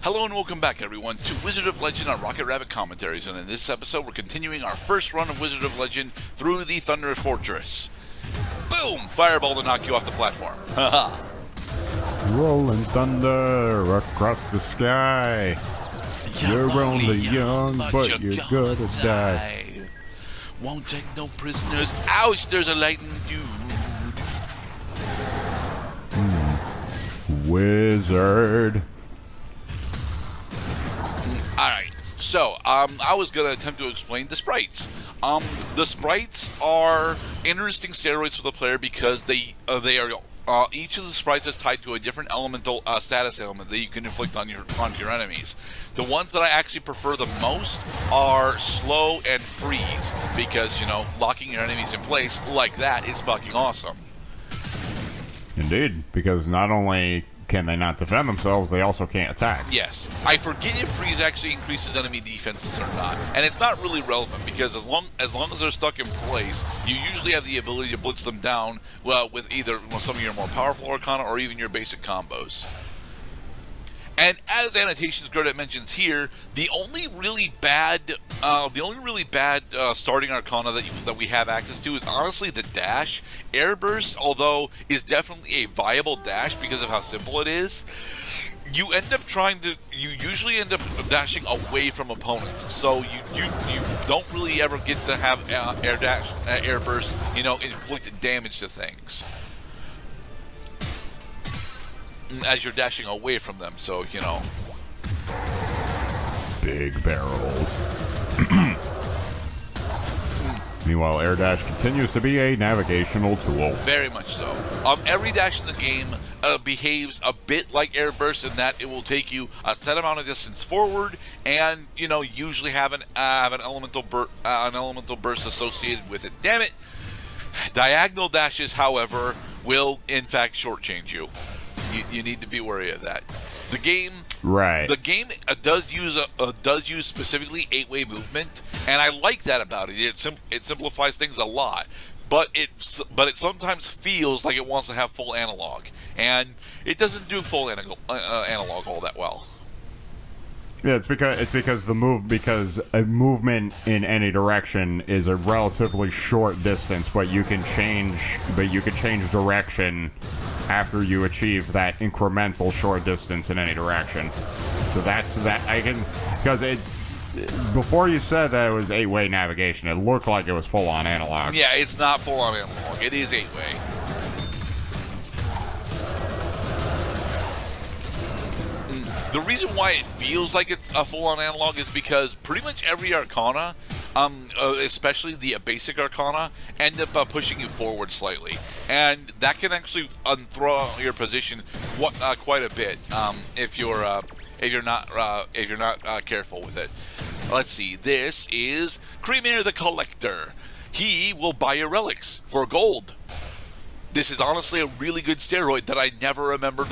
Hello and welcome back, everyone, to Wizard of Legend on Rocket Rabbit Commentaries, and in this episode we're continuing our first run of Wizard of Legend through the Thunder Fortress. Boom! Fireball to knock you off the platform. Haha. Rolling thunder across the sky. You're only young, but you're gonna die. Won't take no prisoners. Ouch, there's a lightning dude. Wizard. Alright, so, I was going to attempt to explain the sprites. The sprites are interesting steroids for the player because they are, each of the sprites is tied to a different elemental status element that you can inflict on your enemies. The ones that I actually prefer the most are slow and freeze because, you know, locking your enemies in place like that is fucking awesome. Indeed, because not only can they not defend themselves, they also can't attack. Yes. I forget if freeze actually increases enemy defenses or not. And it's not really relevant because as long as they're stuck in place, you usually have the ability to blitz them down with either some of your more powerful arcana or even your basic combos. And as Annotations Gurdit mentions here, the only really bad starting arcana that we have access to is honestly the dash. Airburst, although is definitely a viable dash because of how simple it is, you usually end up dashing away from opponents. So you don't really ever get to have airburst, inflict damage to things as you're dashing away from them, so, Big barrels. Meanwhile, air dash continues to be a navigational tool. Very much so. Every dash in the game behaves a bit like air burst in that it will take you a set amount of distance forward, and usually have an elemental burst associated with it. Damn it! Diagonal dashes, however, will in fact shortchange you. You need to be wary of that. The game does use specifically 8-way movement, and I like that about it. It simplifies things a lot, but it sometimes feels like it wants to have full analog, and it doesn't do full analog all that well. Yeah, it's because a movement in any direction is a relatively short distance, but you can change direction after you achieve that incremental short distance in any direction. So that's that. Because before you said that it was 8-way navigation, it looked like it was full on analog. Yeah, it's not full on analog. It is 8-way. The reason why it feels like it's a full-on analog is because pretty much every arcana, especially the basic arcana, end up pushing you forward slightly, and that can actually throw your position quite a bit if you're not careful with it. Let's see. This is Creamier the Collector. He will buy your relics for gold. This is honestly a really good steroid that I never remember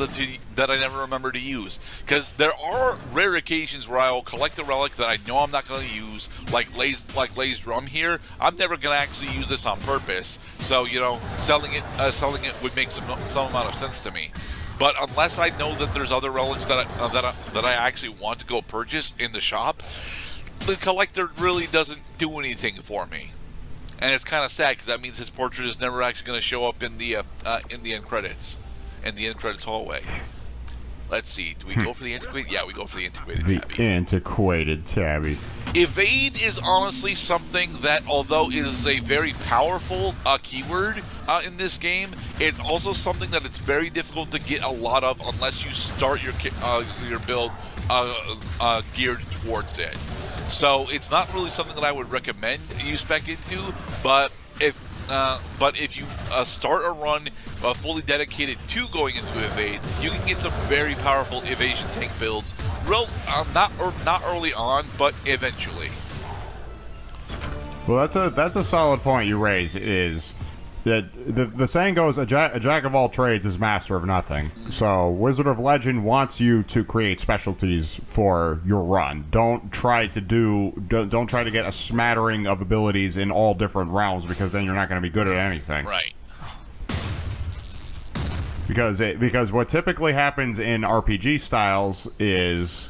to use, because there are rare occasions where I'll collect a relic that I know I'm not going to use, like Lay's drum here. I'm never going to actually use this on purpose, so selling it would make some amount of sense to me. But unless I know that there's other relics that I actually want to go purchase in the shop, the collector really doesn't do anything for me. And it's kind of sad because that means his portrait is never actually going to show up in the end credits, hallway. Let's see. Do we go for the antiquated? Yeah, we go for the antiquated tabby. The antiquated tabby. Evade is honestly something that, although it is a very powerful keyword in this game, it's also something that it's very difficult to get a lot of unless you start your build geared towards it. So it's not really something that I would recommend you spec into, but if you start a run fully dedicated to going into evade, you can get some very powerful evasion tank builds. Not early on, but eventually. Well, that's a solid point you raise. Is that the saying goes, a jack of all trades is master of nothing. So Wizard of Legend wants you to create specialties for your run. Don't try to get a smattering of abilities in all different realms, because then you're not going to be good at anything. Right. Because what typically happens in RPG styles is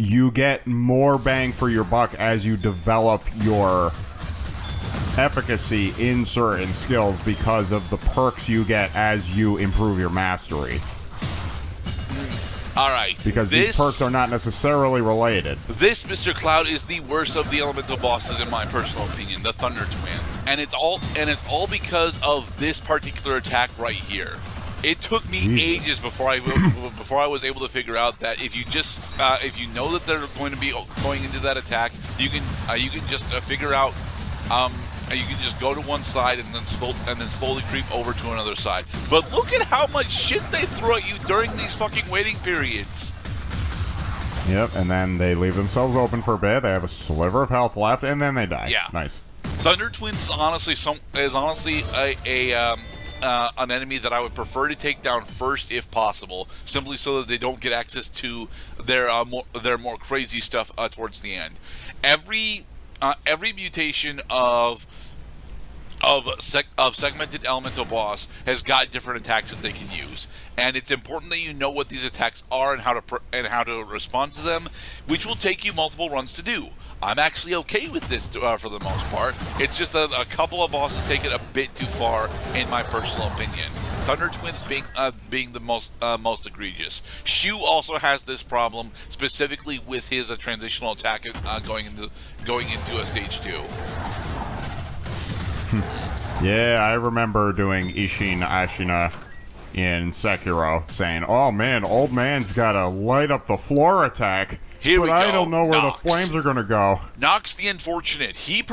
you get more bang for your buck as you develop your efficacy in certain skills because of the perks you get as you improve your mastery. All right. Because these perks are not necessarily related. This, Mr. Cloud, is the worst of the elemental bosses in my personal opinion, the Thunder Twins. And it's all because of this particular attack right here. It took me ages before I was able to figure out that if you know that they're going to be going into that attack, you can just figure out you can just go to one side and then slowly creep over to another side. But look at how much shit they throw at you during these fucking waiting periods. Yep, and then they leave themselves open for a bit. They have a sliver of health left, and then they die. Yeah, nice. Thunder Twins is honestly an enemy that I would prefer to take down first if possible, simply so that they don't get access to their more crazy stuff towards the end. Every mutation of segmented elemental boss has got different attacks that they can use, and it's important that you know what these attacks are and how to respond to them, which will take you multiple runs to do. I'm actually okay with this for the most part. It's just a couple of bosses take it a bit too far, in my personal opinion. Thunder Twins being the most egregious. Shu also has this problem, specifically with his transitional attack going into a stage 2. Yeah, I remember doing Ishin Ashina in Sekiro, saying, "Oh man, old man's got a light up the floor attack." Here we go. I don't know where Nox. the flames are going to go. Nox the Unfortunate. He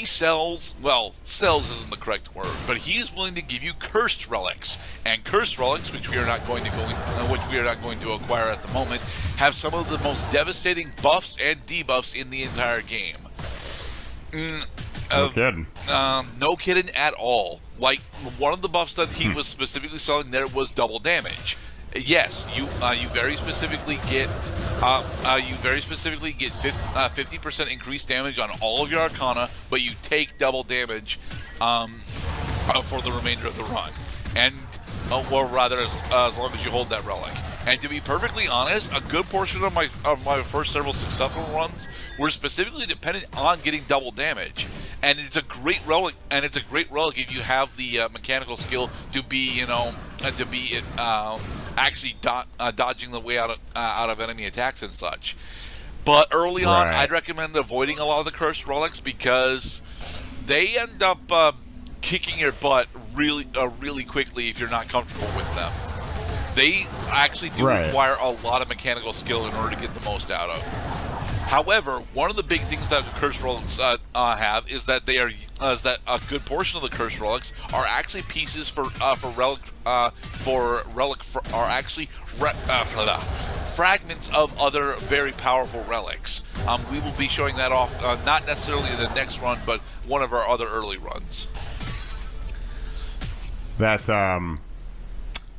sells, well, sells isn't the correct word, but he is willing to give you cursed relics. And cursed relics, which we are not going to acquire at the moment, have some of the most devastating buffs and debuffs in the entire game. No kidding. No kidding at all. Like, one of the buffs that he was specifically selling there was double damage. Yes, you very specifically get 50% increased damage on all of your Arcana, but you take double damage for the remainder of the run, and or rather, as long as you hold that relic. And to be perfectly honest, a good portion of my first several successful runs were specifically dependent on getting double damage. And it's a great relic. If you have the mechanical skill to be, actually dodging the way out of enemy attacks and such. But early on, I'd recommend avoiding a lot of the cursed relics because they end up kicking your butt really quickly if you're not comfortable with them. They actually do require a lot of mechanical skill in order to get the most out of. However, one of the big things that the cursed relics have is that a good portion of the cursed relics are actually pieces fragments of other very powerful relics. We will be showing that off not necessarily in the next run, but one of our other early runs. That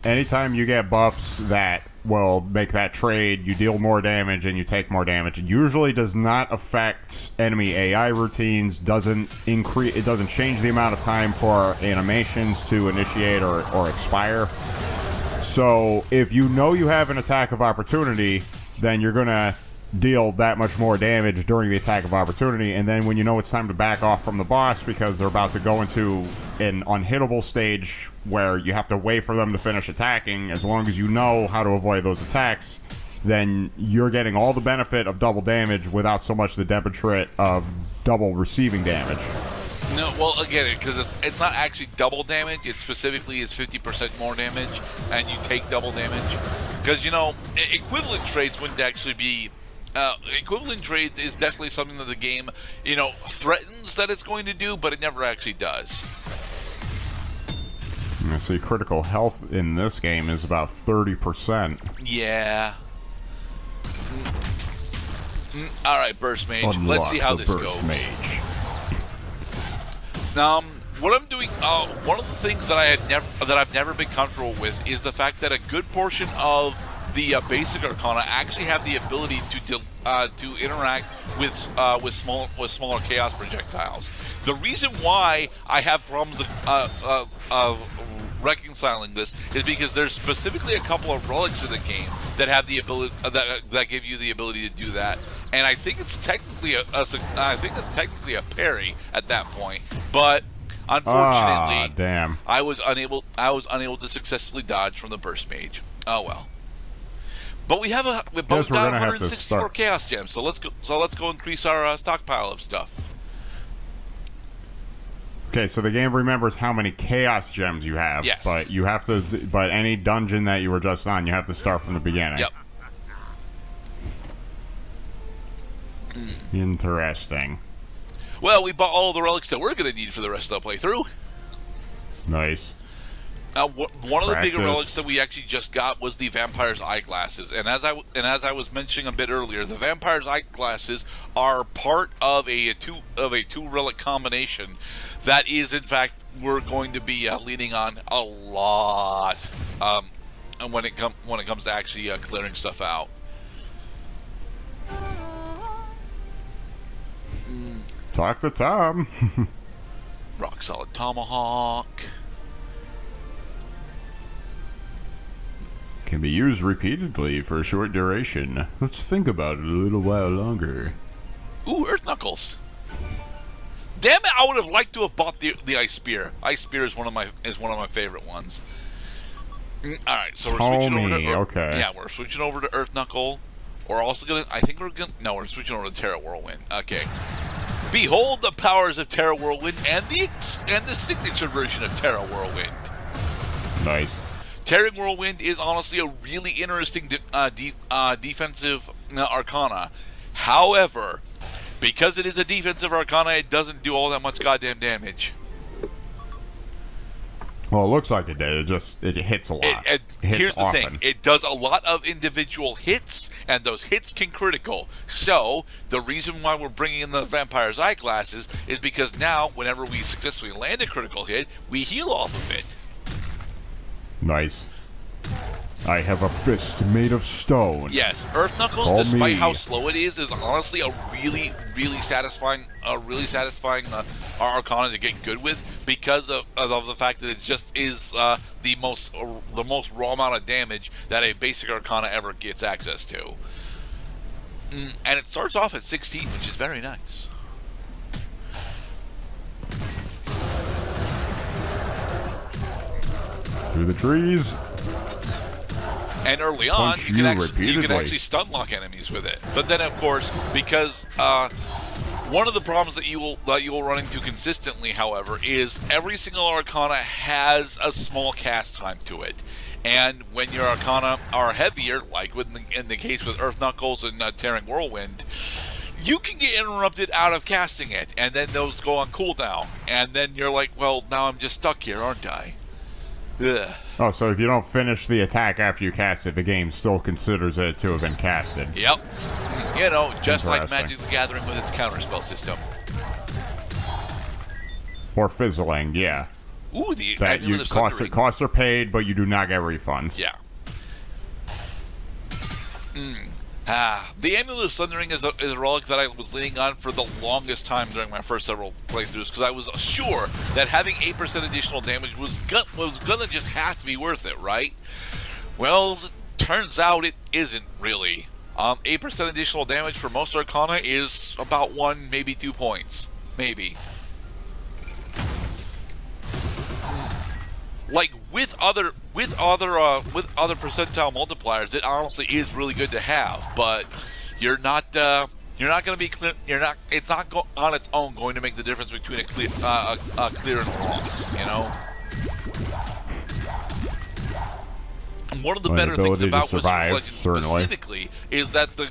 anytime you get buffs that will make that trade, you deal more damage and you take more damage. It usually does not affect enemy AI routines, doesn't change the amount of time for animations to initiate or expire. So if you know you have an attack of opportunity, then you're gonna deal that much more damage during the attack of opportunity, and then when you know it's time to back off from the boss because they're about to go into an unhittable stage where you have to wait for them to finish attacking, as long as you know how to avoid those attacks, then you're getting all the benefit of double damage without so much the detriment of double receiving damage. No, well, again, because it's not actually double damage. It specifically is 50% more damage, and you take double damage. Because, equivalent trades wouldn't actually be... equivalent trades is definitely something that the game, threatens that it's going to do, but it never actually does. Let's see, critical health in this game is about 30%. Yeah. All right, Burst Mage. Unlock Let's see how this Burst goes. Mage. What I'm doing, one of the things that I've never been comfortable with is the fact that a good portion of the basic Arcana actually have the ability to interact with smaller chaos projectiles. The reason why I have problems reconciling this is because there's specifically a couple of relics in the game that have the ability that give you the ability to do that, and I think it's technically a parry at that point, but unfortunately, damn. I was unable to successfully dodge from the burst mage. Oh well. But we have both got 164 chaos gems, so let's go increase our stockpile of stuff. Okay, so the game remembers how many chaos gems you have. Yes. But you have to. But any dungeon that you were just on, you have to start from the beginning. Yep. Interesting. Well, we bought all of the relics that we're going to need for the rest of the playthrough. Nice. One of the bigger relics that we actually just got was the Vampire's Eyeglasses, and as I was mentioning a bit earlier, the Vampire's Eyeglasses are part of a two relic combination that is, in fact, we're going to be leaning on a lot when it comes to actually clearing stuff out. Talk to Tom. Rock Solid Tomahawk. Can be used repeatedly for a short duration. Let's think about it a little while longer. Ooh, Earth Knuckles. Damn it! I would have liked to have bought the Ice Spear. Ice Spear is one of my favorite ones. All right, so we're switching over to we're switching over to Earth Knuckle. We're also gonna. We're switching over to Terra Whirlwind. Okay. Behold the powers of Terra Whirlwind and the signature version of Terra Whirlwind. Nice. Terra Whirlwind is honestly a really interesting defensive arcana. However, because it is a defensive arcana, it doesn't do all that much goddamn damage. Well, it looks like it did. It hits a lot. Here's the thing. It does a lot of individual hits, and those hits can critical. So, the reason why we're bringing in the Vampire's Eyeglasses is because now, whenever we successfully land a critical hit, we heal off of it. Nice. I have a fist made of stone. Yes, Earth Knuckles, despite how slow it is honestly a really, really satisfying arcana to get good with because of the fact that it just is the most raw amount of damage that a basic arcana ever gets access to. And it starts off at 16, which is very nice. Through the trees. And early on, you can actually stun lock enemies with it. But then, of course, because one of the problems that you will run into consistently, however, is every single arcana has a small cast time to it. And when your arcana are heavier, like in the case with Earth Knuckles and Terra Whirlwind, you can get interrupted out of casting it, and then those go on cooldown. And then you're like, well, now I'm just stuck here, aren't I? Ugh. Oh, so if you don't finish the attack after you cast it, the game still considers it to have been casted. Yep. You know, just like Magic the Gathering with its counterspell system. Or fizzling, yeah. Ooh, the that you costs are paid, but you do not get refunds. Yeah. The Amulet of Sundering is a relic that I was leaning on for the longest time during my first several playthroughs because I was sure that having 8% additional damage was gonna just have to be worth it, right? Well, it turns out it isn't really. 8% additional damage for most Arcana is about 1, maybe 2 points, maybe. Like with other percentile multipliers, it honestly is really good to have. But you're not going to be clear. It's not on its own going to make the difference between a clear and a loss. You know. And one of the better things about Wizard of Legends specifically is that the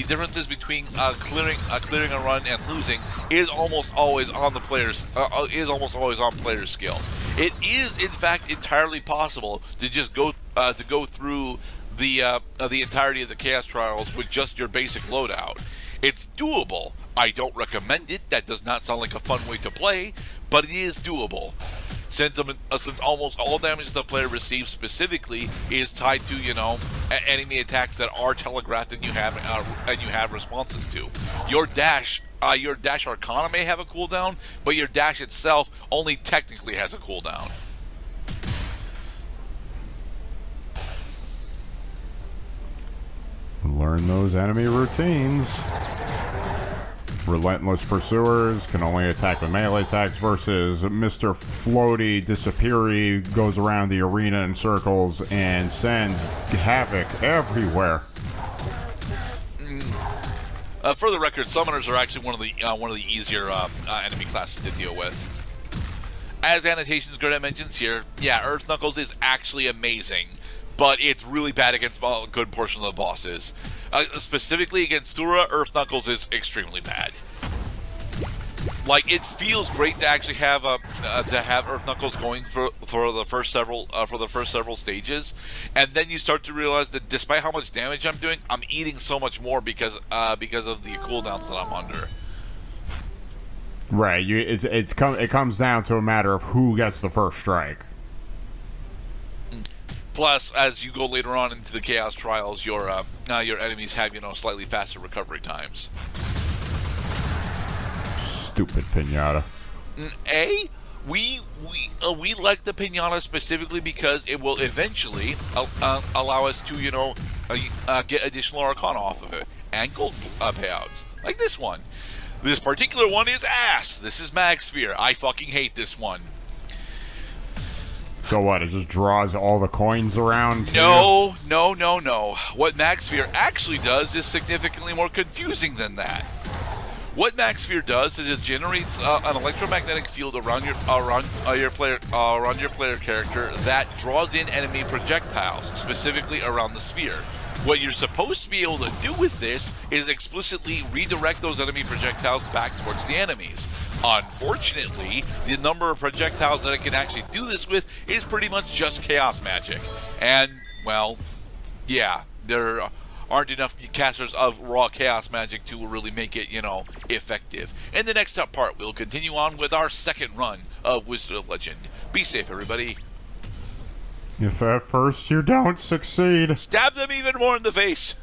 differences between clearing a run and losing is almost always on the player's player's skill. It is in fact entirely possible to just go through the entirety of the Chaos Trials with just your basic loadout. It's doable. I don't recommend it. That does not sound like a fun way to play, but it is doable. Since almost all damage the player receives specifically is tied to enemy attacks that are telegraphed and you have responses to. Your dash Arcana may have a cooldown, but your dash itself only technically has a cooldown. Learn those enemy routines. Relentless Pursuers can only attack with melee attacks versus Mr. Floaty Disappeary goes around the arena in circles and sends havoc everywhere. For the record, summoners are actually one of the easier enemy classes to deal with. As annotations Gerda mentions here, yeah, Earth Knuckles is actually amazing, but it's really bad against a good portion of the bosses. Specifically against Sura, Earth Knuckles is extremely bad. Like, it feels great to actually have Earth Knuckles going for the first several stages, and then you start to realize that despite how much damage I'm doing, I'm eating so much more because of the cooldowns that I'm under. Right. It comes down to a matter of who gets the first strike. Plus, as you go later on into the Chaos Trials, your enemies have slightly faster recovery times. Stupid Pinata. We like the Pinata specifically because it will eventually allow us to get additional Arcana off of it and gold payouts like this one. This particular one is ass. This is Mag Sphere. I fucking hate this one. So what? It just draws all the coins around? No. What Mag Sphere actually does is significantly more confusing than that. What Mag Sphere does is it generates an electromagnetic field around your player character that draws in enemy projectiles, specifically around the sphere. What you're supposed to be able to do with this is explicitly redirect those enemy projectiles back towards the enemies. Unfortunately, the number of projectiles that it can actually do this with is pretty much just chaos magic. And, well, yeah, there aren't enough casters of raw chaos magic to really make it, effective. In the next up part, we'll continue on with our second run of Wizard of Legend. Be safe, everybody. If at first you don't succeed, stab them even more in the face.